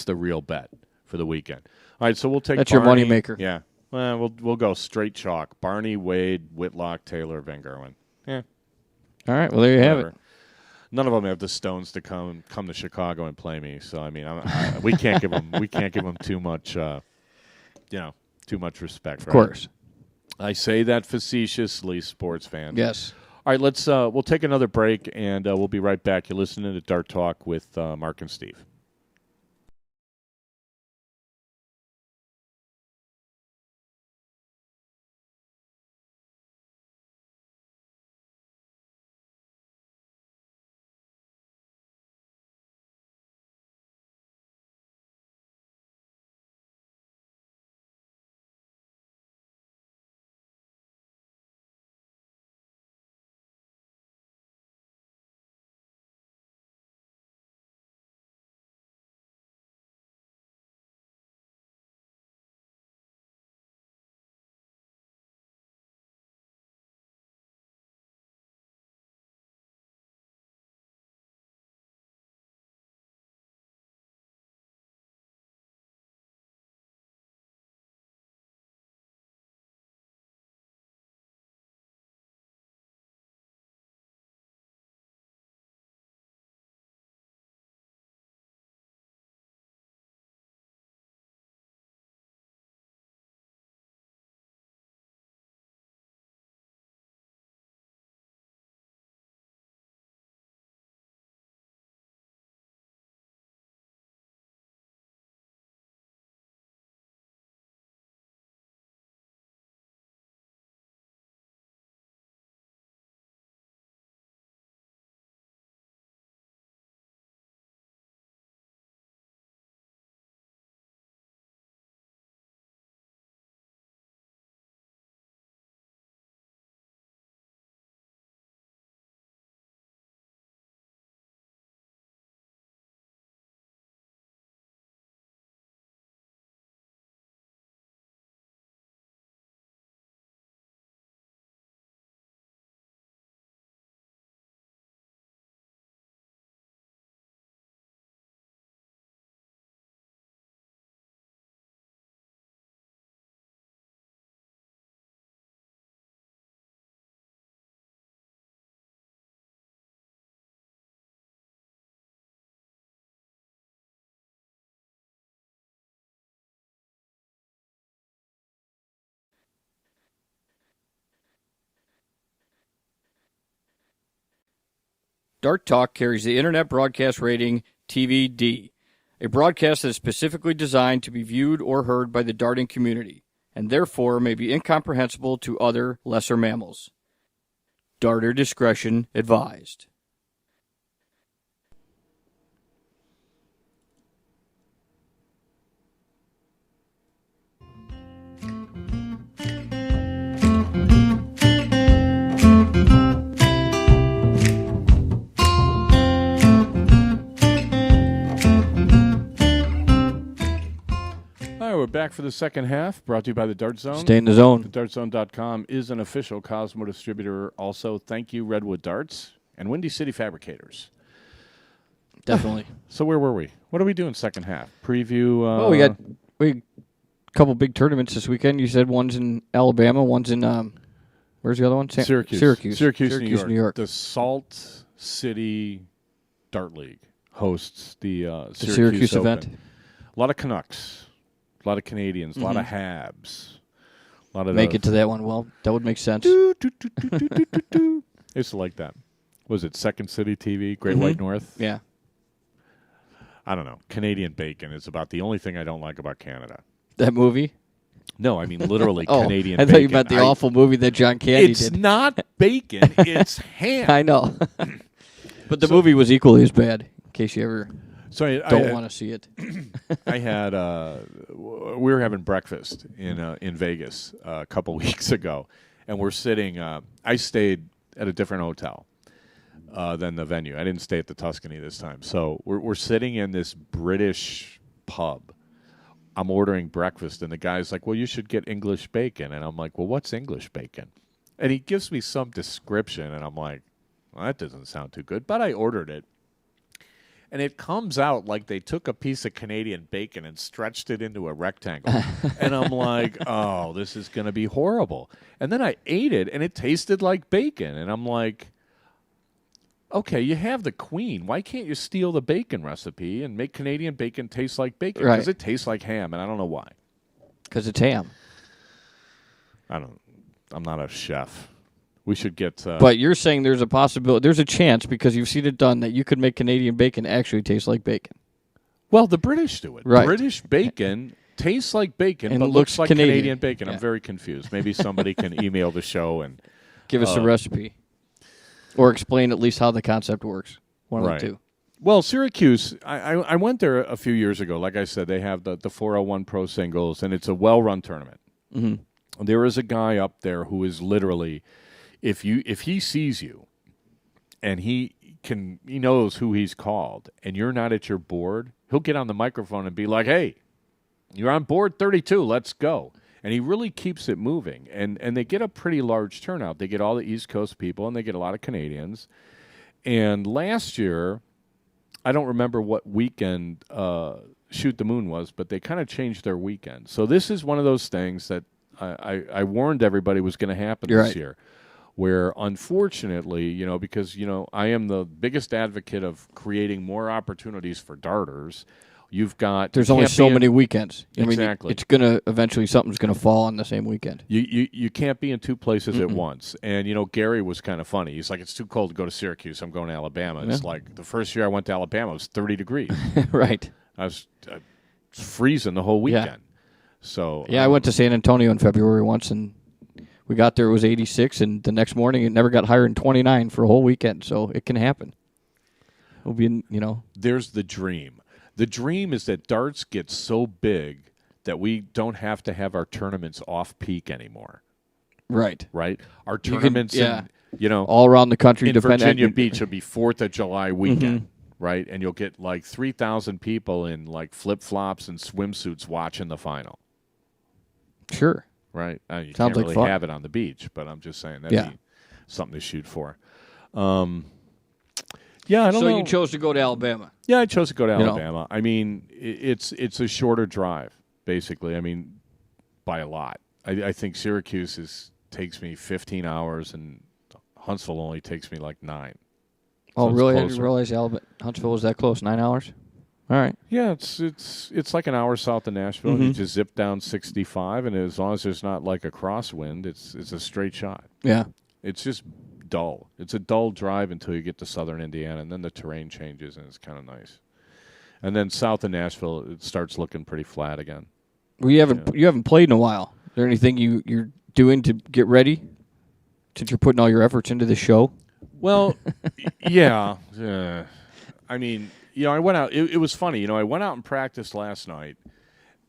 real bet for the weekend. All right, so we'll take. That's Barney. your moneymaker. Yeah, we'll go straight chalk. Barney, Wade, Whitlock, Taylor, Van Gerwen. Yeah. All right. Well, there you have it. None of them have the stones to come to Chicago and play me. So I mean, we can't give them too much, too much respect. Of course, I say that facetiously, sports fans. Yes. All right, we'll take another break and we'll be right back. You're listening to Dart Talk with Mark and Steve. Dart Talk carries the Internet Broadcast Rating TVD, a broadcast that is specifically designed to be viewed or heard by the darting community, and therefore may be incomprehensible to other lesser mammals. Darter discretion advised. All right, we're back for the second half, brought to you by the Dart Zone. Stay in the zone. TheDartZone.com is an official Cosmo distributor. Also, thank you, Redwood Darts and Windy City Fabricators. Definitely. So where were we? What are we doing second half? Preview? We got a couple big tournaments this weekend. You said one's in Alabama, one's in, where's the other one? Syracuse. Syracuse, New York. The Salt City Dart League hosts the Syracuse Open. event. A lot of Canucks. A lot of Canadians, a lot of Habs. A lot of Make it to that one. Well, that would make sense. I used to like that. Was it Second City TV, Great White North? Yeah. I don't know. Canadian bacon is about the only thing I don't like about Canada. That movie? No, I mean literally Canadian I bacon. thought you meant the awful movie that John Candy It's did. not bacon. It's ham. I know. But the movie was equally as bad, in case you ever don't want to see it. I had we were having breakfast in Vegas a couple weeks ago, and we're sitting. I stayed at a different hotel than the venue. I didn't stay at the Tuscany this time. So we're sitting in this British pub. I'm ordering breakfast, and the guy's like, "Well, you should get English bacon," and I'm like, "Well, what's English bacon?" And he gives me some description, and I'm like, "Well, that doesn't sound too good," but I ordered it. And it comes out like they took a piece of Canadian bacon and stretched it into a rectangle. And I'm like, oh, this is going to be horrible. And then I ate it, and it tasted like bacon. And I'm like, okay, you have the queen. Why can't you steal the bacon recipe and make Canadian bacon taste like bacon? Because it tastes like ham, and I don't know why. Because it's ham. I'm not a chef. We should get... but you're saying there's a possibility, there's a chance, because you've seen it done, that you could make Canadian bacon actually taste like bacon. Well, the British do it. Right. British bacon tastes like bacon, and but looks like Canadian bacon. Yeah. I'm very confused. Maybe somebody can email the show and... give us a recipe. Or explain at least how the concept works. One of the two. Well, Syracuse, I went there a few years ago. Like I said, they have the 401 Pro Singles, and it's a well-run tournament. Mm-hmm. There is a guy up there who is literally... If he sees you, and he knows who he's called, and you're not at your board, he'll get on the microphone and be like, "Hey, you're on board 32. Let's go." And he really keeps it moving. And they get a pretty large turnout. They get all the East Coast people, and they get a lot of Canadians. And last year, I don't remember what weekend Shoot the Moon was, but they kind of changed their weekend. So this is one of those things that I warned everybody was going to happen this year. Where, unfortunately, because, I am the biggest advocate of creating more opportunities for darters. You've got... There's only so many weekends. Exactly. I mean, it's going to... Eventually, something's going to fall on the same weekend. You can't be in two places at once. And, Gary was kind of funny. He's like, it's too cold to go to Syracuse. I'm going to Alabama. It's like the first year I went to Alabama, it was 30 degrees. Right. I was freezing the whole weekend. Yeah. So... Yeah, I went to San Antonio in February once, and... We got there, it was 86, and the next morning it never got higher than 29 for a whole weekend, so it can happen. It'll be, There's the dream. The dream is that darts get so big that we don't have to have our tournaments off-peak anymore. Right. Right? Our tournaments, all around the country. In Virginia Beach, it'll be 4th of July weekend, right? And you'll get like 3,000 people in like flip-flops and swimsuits watching the final. Sure. Right? You Sounds can't like really fun. have it on the beach, but I'm just saying that'd be something to shoot for. I don't know. So you chose to go to Alabama. Yeah, I chose to go to Alabama. I mean, it's a shorter drive, basically. I mean, by a lot. I think Syracuse takes me 15 hours, and Huntsville only takes me like 9. Oh, so really? I didn't realize Huntsville was that close. 9 hours? All right. Yeah, it's like an hour south of Nashville. And you just zip down 65, and as long as there's not like a crosswind, it's a straight shot. Yeah. It's just dull. It's a dull drive until you get to southern Indiana, and then the terrain changes, and it's kind of nice. And then south of Nashville, it starts looking pretty flat again. Well, you haven't played in a while. Is there anything you're doing to get ready, since you're putting all your efforts into the show? Well, yeah. I mean... I went out. It was funny. I went out and practiced last night,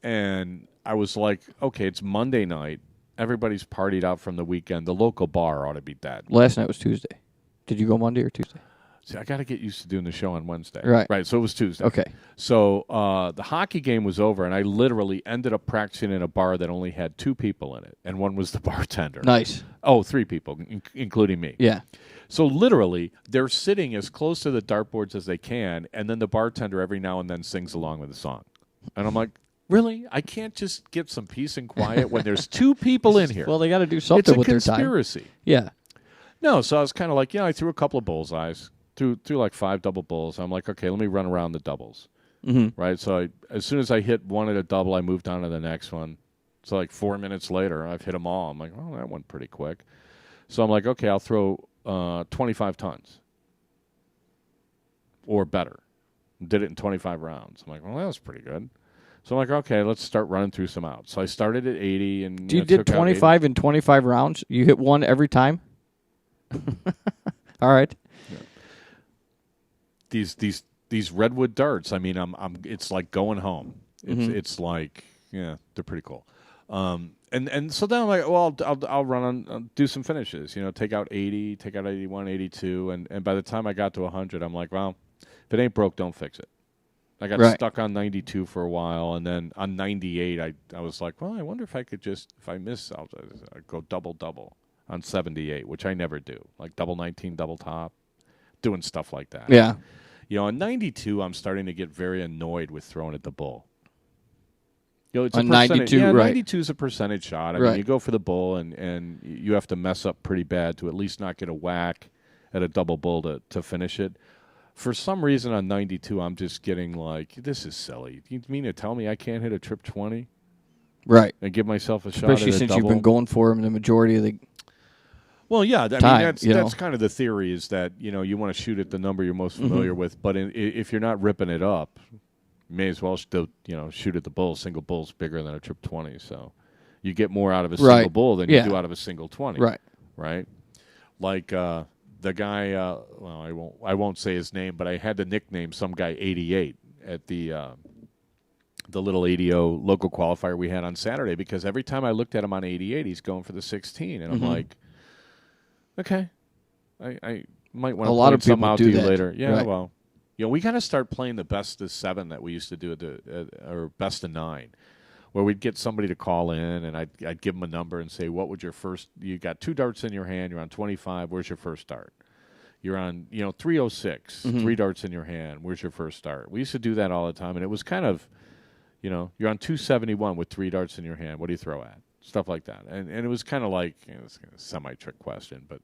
and I was like, okay, it's Monday night. Everybody's partied out from the weekend. The local bar ought to be dead. Last night was Tuesday. Did you go Monday or Tuesday? See, I got to get used to doing the show on Wednesday. Right. So it was Tuesday. Okay. So the hockey game was over, and I literally ended up practicing in a bar that only had 2 people in it, and one was the bartender. Nice. Oh, 3 people, including me. Yeah. So literally, they're sitting as close to the dartboards as they can, and then the bartender every now and then sings along with the song. And I'm like, really? I can't just get some peace and quiet when there's 2 people in here? Well, they got to do something with their time. It's a conspiracy. Yeah. No, so I was kind of like, I threw a couple of bullseyes, threw like 5 double bulls. I'm like, okay, let me run around the doubles. Mm-hmm. Right? So as soon as I hit one at a double, I moved on to the next one. So like 4 minutes later, I've hit them all. I'm like, oh, that went pretty quick. So I'm like, okay, I'll throw 25 tons or better. Did it in 25 rounds. I'm like, well, that was pretty good. So I'm like, okay, let's start running through some outs. So I started at 80 and You did 25 in 25 rounds? You hit one every time? All right. Yeah. These redwood darts, I mean, it's like going home. It's like, yeah, they're pretty cool. And so then I'm like, well, I'll run on, do some finishes, take out 80, take out 81, 82, and by the time I got to 100, I'm like, well, if it ain't broke, don't fix it. I got stuck on 92 for a while, and then on 98, I was like, well, I wonder if I could if I miss, I'll go double on 78, which I never do, like double 19, double top, doing stuff like that. Yeah. On 92, I'm starting to get very annoyed with throwing at the bull. It's on a 92, right. 92 is a percentage shot. I mean, you go for the bull, and you have to mess up pretty bad to at least not get a whack at a double bull to finish it. For some reason on 92, I'm just getting like, this is silly. You mean to tell me I can't hit a trip 20? Right. And give myself a shot at a Especially since double? you've been going for him the majority of the Well, yeah. I time, mean, that's kind of the theory is that, you want to shoot at the number you're most familiar with. But if you're not ripping it up, you may as well still, shoot at the bull. Single bull's bigger than a trip 20. So you get more out of a single bull than you do out of a single 20. Right. Right? Like the guy, well, I won't say his name, but I had to nickname some guy 88 at the little ADO local qualifier we had on Saturday, because every time I looked at him on 88, he's going for the 16, and I'm like, okay, I might want to point something out to you later. Yeah, right. Well, we got to start playing the best of 7 that we used to do or best of 9. Where we'd get somebody to call in, and I'd give them a number and say, what would your first, you got 2 darts in your hand, you're on 25, where's your first dart? You're on, 306, 3 darts in your hand, where's your first dart? We used to do that all the time, and it was kind of, you're on 271 with 3 darts in your hand, what do you throw at? Stuff like that. And it was kind of like, it was a semi-trick question, but,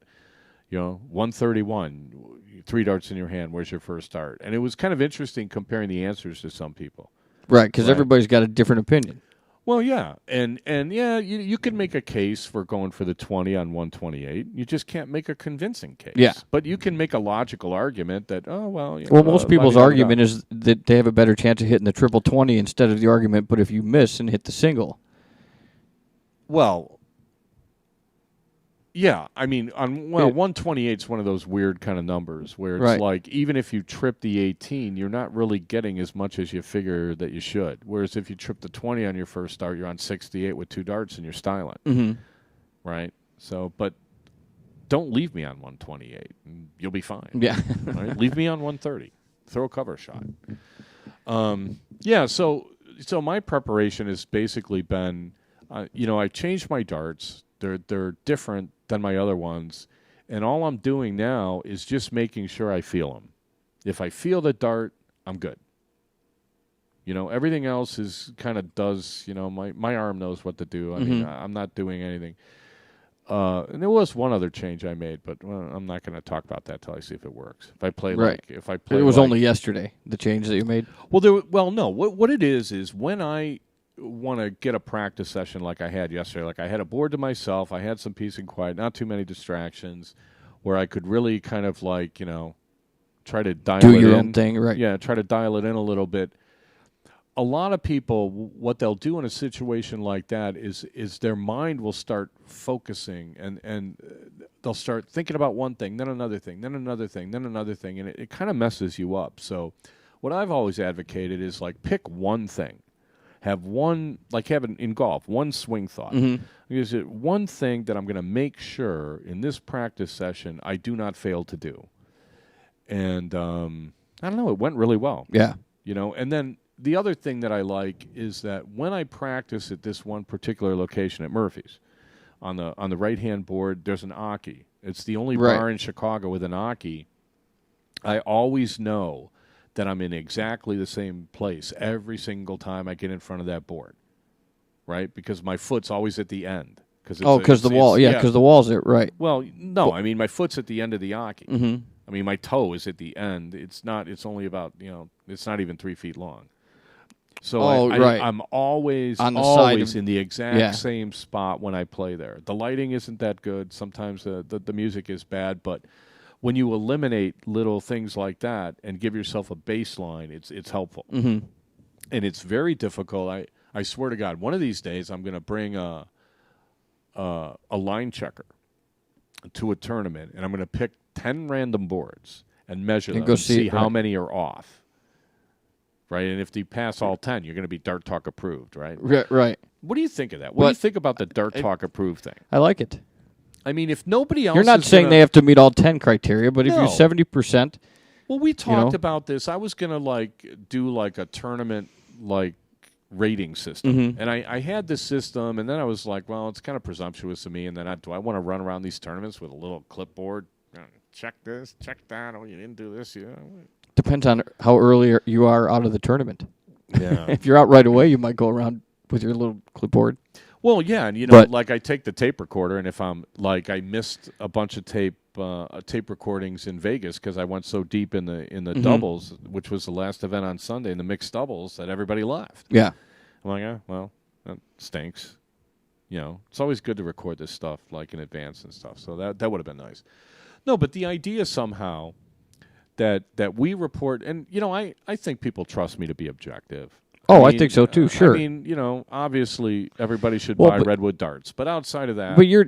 131, 3 darts in your hand, where's your first dart? And it was kind of interesting comparing the answers to some people. Right, because everybody's got a different opinion. Well, yeah, and yeah, you can make a case for going for the 20 on 128. You just can't make a convincing case. Yeah. But you can make a logical argument that, most people's argument is that they have a better chance of hitting the triple 20 instead of the argument, but if you miss and hit the single. Well, yeah, I mean, 128 is one of those weird kind of numbers where it's like, even if you trip the 18, you're not really getting as much as you figure that you should. Whereas if you trip the 20 on your first dart, you're on 68 with 2 darts and you're styling. Mm-hmm. Right? So, but don't leave me on 128 and you'll be fine. Yeah. Right? Leave me on 130. Throw a cover shot. Yeah, so my preparation has basically been, I changed my darts. They're different than my other ones, and all I'm doing now is just making sure I feel them. If I feel the dart, I'm good. Everything else is kind of does, my arm knows what to do. I mean, I'm not doing anything. And there was one other change I made, but I'm not going to talk about that till I see if it works. If I play it was only yesterday, the change that you made. Well, no. What it is when I want to get a practice session like I had yesterday. Like I had a board to myself. I had some peace and quiet, not too many distractions, where I could really kind of like, try to dial it in. Do your own thing, right? Yeah, try to dial it in a little bit. A lot of people, what they'll do in a situation like that is their mind will start focusing and they'll start thinking about one thing, then another thing, then another thing, then another thing, and it kind of messes you up. So what I've always advocated is like pick one thing. Have one, like having in golf, one swing thought. Is it one thing that I'm going to make sure in this practice session I do not fail to do? And I don't know, it went really well. Yeah. And then the other thing that I like is that when I practice at this one particular location at Murphy's, on the right-hand board, there's an Aki. It's the only bar in Chicago with an Aki. I always know that I'm in exactly the same place every single time I get in front of that board, right? Because my foot's always at the end. Because the wall, because the wall's there, right? Well, no, I mean my foot's at the end of the Aki. I mean my toe is at the end. It's not. It's only about it's not even 3 feet long. So I'm always on the always side in the exact same spot when I play there. The lighting isn't that good. Sometimes the music is bad, but when you eliminate little things like that and give yourself a baseline, it's helpful. Mm-hmm. And it's very difficult. I swear to God, one of these days I'm going to bring a line checker to a tournament, and I'm going to pick 10 random boards and measure them and see how many are off. Right? And if you pass all 10, you're going to be Dart Talk approved, right? Right. What do you think of that? What do you think about the Dart Talk approved thing? I like it. I mean, if nobody else You're not saying they have to meet all 10 criteria, but if you're 70%. Well, we talked about this. I was going to do a tournament rating system. Mm-hmm. And I had this system, and then I was like, well, it's kind of presumptuous of me, and then do I want to run around these tournaments with a little clipboard? Check this, check that. Oh, you didn't do this. Yeah. Depends on how early you are out of the tournament. Yeah. If you're out right away, you might go around with your little clipboard. Well, yeah, and I take the tape recorder, and if I'm I missed a bunch of tape recordings in Vegas because I went so deep in the mm-hmm. doubles, which was the last event on Sunday, in the mixed doubles, that everybody left. Yeah, I'm like, well, that stinks. It's always good to record this stuff in advance and stuff. So that would have been nice. No, but the idea somehow that we report, and I think people trust me to be objective. I think so too. Sure. I mean, obviously everybody should buy Redwood darts, but outside of that, but you're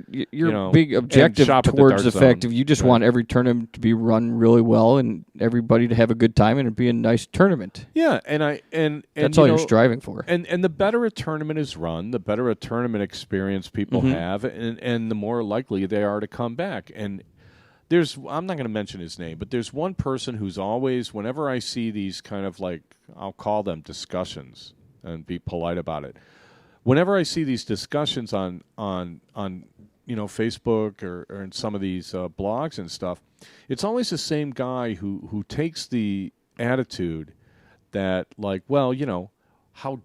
being objective towards the fact of you just want every tournament to be run really well and everybody to have a good time and it be a nice tournament. Yeah, and that's all you're striving for. And the better a tournament is run, the better a tournament experience people mm-hmm. have, and the more likely they are to come back. And I'm not going to mention his name, but there's one person who's always, whenever I see these kind of I'll call them discussions and be polite about it. Whenever I see these discussions on Facebook or in some of these blogs and stuff, it's always the same guy who takes the attitude that how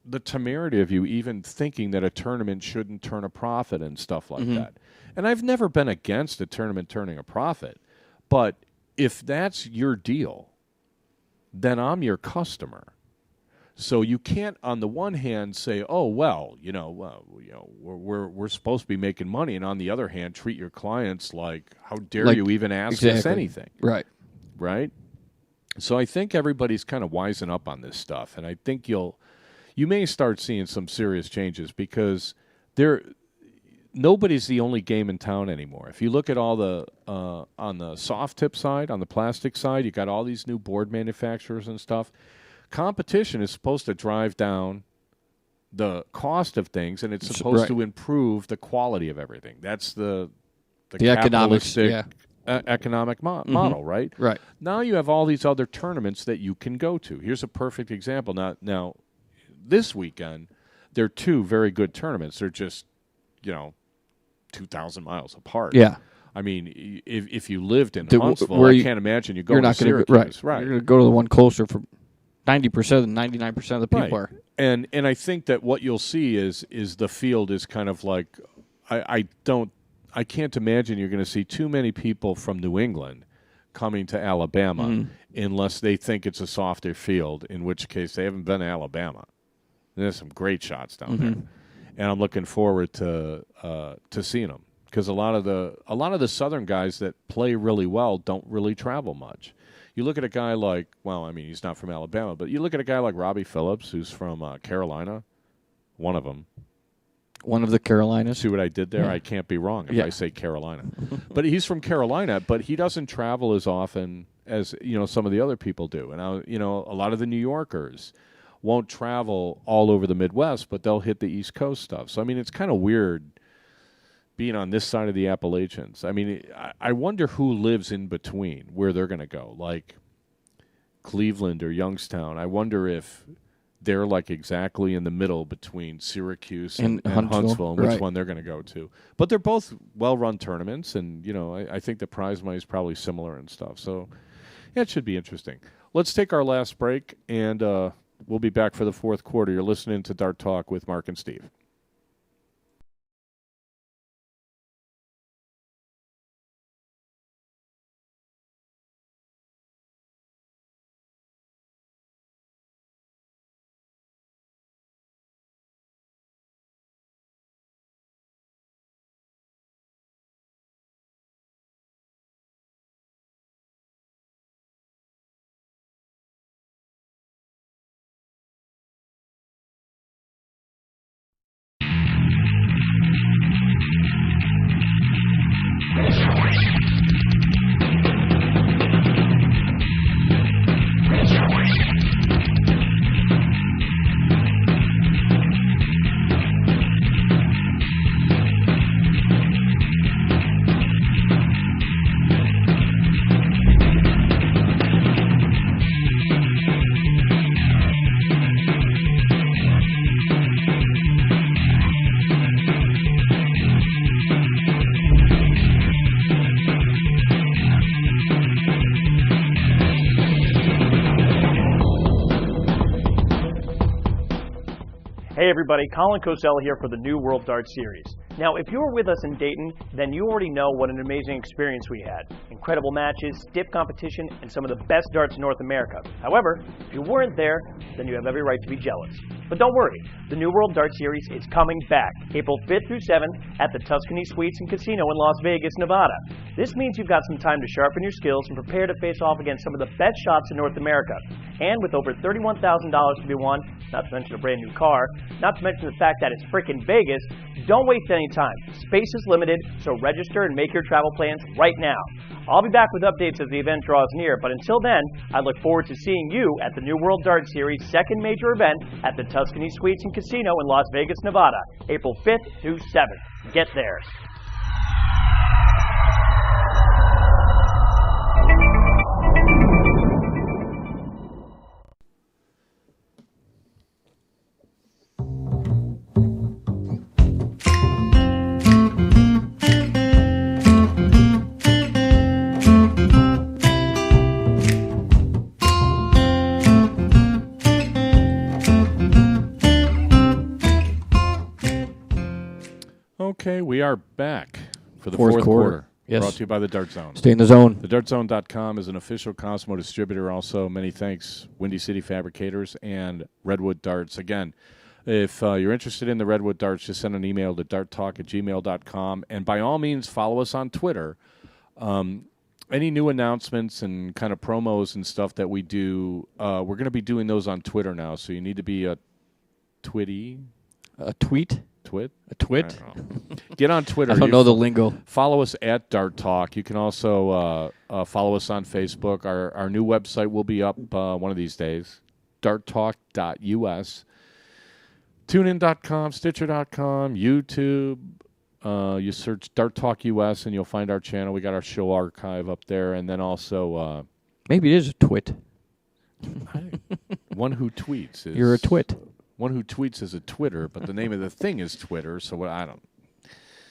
the temerity of you even thinking that a tournament shouldn't turn a profit and stuff like mm-hmm. that. And I've never been against a tournament turning a profit, but if that's your deal, then I'm your customer. So you can't, on the one hand, say, "Oh well, we're supposed to be making money," and on the other hand, treat your clients like, "How dare you even ask us anything?" Right. So I think everybody's kind of wising up on this stuff, and I think you may start seeing some serious changes because nobody's the only game in town anymore. If you look at all the on the soft tip side, on the plastic side, you got all these new board manufacturers and stuff. Competition is supposed to drive down the cost of things, and it's supposed to improve the quality of everything. That's the capitalistic economic mm-hmm. model, right? Right. Now you have all these other tournaments that you can go to. Here's a perfect example. Now this weekend, there are two very good tournaments. They're just 2,000 miles apart. Yeah. I mean, if you lived in Huntsville, I can't imagine you going to Syracuse. Right. You're going to go to the one closer for 90% and 99% of the people are. And I think that what you'll see is the field is kind of like I can't imagine you're going to see too many people from New England coming to Alabama mm-hmm. unless they think it's a softer field, in which case they haven't been to Alabama. There's some great shots down mm-hmm. there. And I'm looking forward to seeing them because a lot of the Southern guys that play really well don't really travel much. You look at a guy he's not from Alabama, but you look at a guy like Robbie Phillips, who's from Carolina, one of them. One of the Carolinas. See what I did there? Yeah. I can't be wrong if I say Carolina. But he's from Carolina, but he doesn't travel as often as some of the other people do. And a lot of the New Yorkers won't travel all over the Midwest, but they'll hit the East Coast stuff. So, I mean, it's kind of weird being on this side of the Appalachians. I mean, I wonder who lives in between where they're going to go, like Cleveland or Youngstown. I wonder if they're exactly in the middle between Syracuse and Huntsville and which one they're going to go to. But they're both well-run tournaments, and, I think the prize money is probably similar and stuff. So, yeah, it should be interesting. Let's take our last break, and we'll be back for the fourth quarter. You're listening to Dart Talk with Mark and Steve. Hey everybody, Colin Cosell here for the New World Darts Series. Now, if you were with us in Dayton, then you already know what an amazing experience we had. Incredible matches, stiff competition, and some of the best darts in North America. However, if you weren't there, then you have every right to be jealous. But don't worry, the New World Darts Series is coming back, April 5th through 7th at the Tuscany Suites and Casino in Las Vegas, Nevada. This means you've got some time to sharpen your skills and prepare to face off against some of the best shops in North America. And with over $31,000 to be won, not to mention a brand new car, not to mention the fact that it's frickin' Vegas, don't waste any time. Space is limited, so register and make your travel plans right now. I'll be back with updates as the event draws near, but until then, I look forward to seeing you at the New World Darts Series' second major event at the Tuscany Suites and Casino in Las Vegas, Nevada, April 5th through 7th. Get there. Okay, we are back for the fourth quarter. Yes. Brought to you by the Dart Zone. Stay in the zone. TheDartZone.com is an official Cosmo distributor. Also, many thanks, Windy City Fabricators and Redwood Darts. Again, if you're interested in the Redwood Darts, just send an email to darttalk@gmail.com. And by all means, follow us on Twitter. Any new announcements and kind of promos and stuff that we do, we're going to be doing those on Twitter now. So you need to be a Twitty. A tweet? Twit? A twit? Get on Twitter. I don't know the lingo. Follow us at Dart Talk. You can also follow us on Facebook. Our new website will be up one of these days, darttalk.us. TuneIn.com, Stitcher.com, YouTube. You search Dart Talk US and you'll find our channel. We got our show archive up there. And then also... Maybe it is a twit. one who tweets is... You're a twit. One who tweets is a Twitter, but the name of the thing is Twitter, so I don't...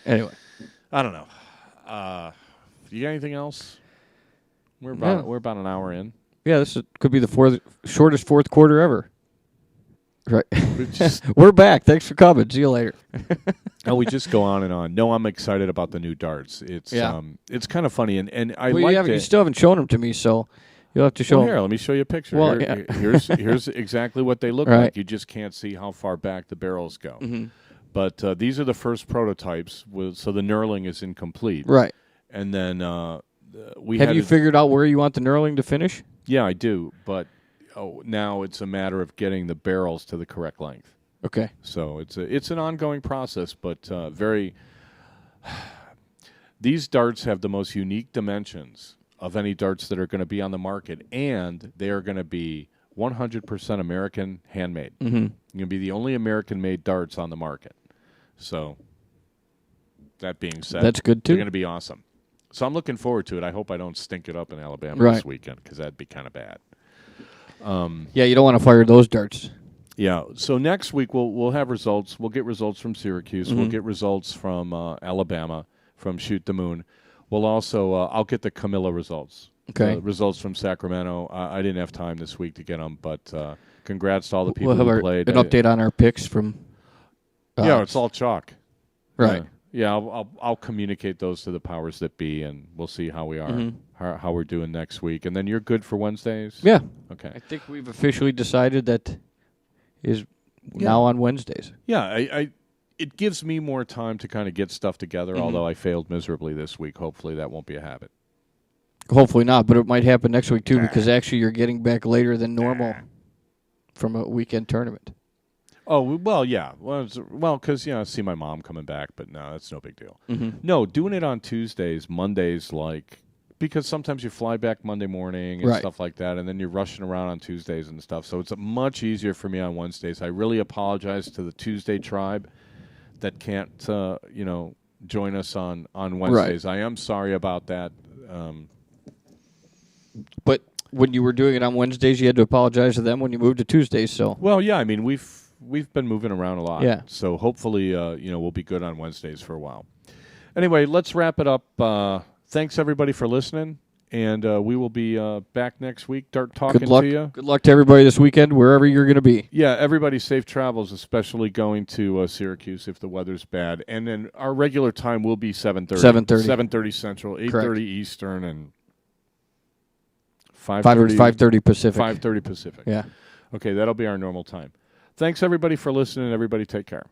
Anyway. I don't know. You got anything else? We're about an hour in. Yeah, this could be the shortest fourth quarter ever. Right. Just, we're back. Thanks for coming. See you later. we just go on and on. No, I'm excited about the new darts. It's it's kind of funny, and I like it. You still haven't shown them to me, so you'll have to show them. Here, let me show you a picture. Well, here's exactly what they look like. You just can't see how far back the barrels go. Mm-hmm. But these are the first prototypes, so the knurling is incomplete. Right. And then we have you figured out where you want the knurling to finish? Yeah, I do, but now it's a matter of getting the barrels to the correct length. Okay. So it's an ongoing process, but very. These darts have the most unique dimensions of any darts that are going to be on the market, and they are going to be 100% American handmade. Mm-hmm. You're going to be the only American-made darts on the market. So, that being said, that's good too. They're going to be awesome. So I'm looking forward to it. I hope I don't stink it up in Alabama this weekend, because that'd be kind of bad. Yeah, you don't want to fire those darts. Yeah. So next week we'll have results. We'll get results from Syracuse. Mm-hmm. We'll get results from Alabama, from Shoot the Moon. We'll also I'll get the Camilla results. Okay. Results from Sacramento. I didn't have time this week to get them, but congrats to all the people we'll have who played. An update on our picks from. Yeah, it's all chalk. Right. Yeah, I'll communicate those to the powers that be, and we'll see how we are, how we're doing next week. And then you're good for Wednesdays? Yeah. Okay. I think we've officially decided that is now on Wednesdays. Yeah, it gives me more time to kind of get stuff together, although I failed miserably this week. Hopefully that won't be a habit. Hopefully not, but it might happen next week too, because actually you're getting back later than normal from a weekend tournament. Oh, well, yeah. Well, because, I see my mom coming back, but no, that's no big deal. Mm-hmm. No, doing it on Tuesdays, Mondays, because sometimes you fly back Monday morning and stuff like that, and then you're rushing around on Tuesdays and stuff, so it's much easier for me on Wednesdays. I really apologize to the Tuesday tribe that can't, join us on Wednesdays. Right. I am sorry about that. But when you were doing it on Wednesdays, you had to apologize to them when you moved to Tuesdays, so. Well, yeah, I mean, we've been moving around a lot. Yeah. So hopefully, we'll be good on Wednesdays for a while. Anyway, let's wrap it up. Thanks, everybody, for listening. And we will be back next week. Dart talking Good luck. to you. Good luck to everybody this weekend, wherever you're going to be. Yeah, everybody safe travels, especially going to Syracuse if the weather's bad. And then our regular time will be 7:30. 7:30 Central, 8:30 Eastern, and 5:30 Pacific. 5:30 Pacific. Yeah. Okay, that'll be our normal time. Thanks, everybody, for listening. Everybody take care.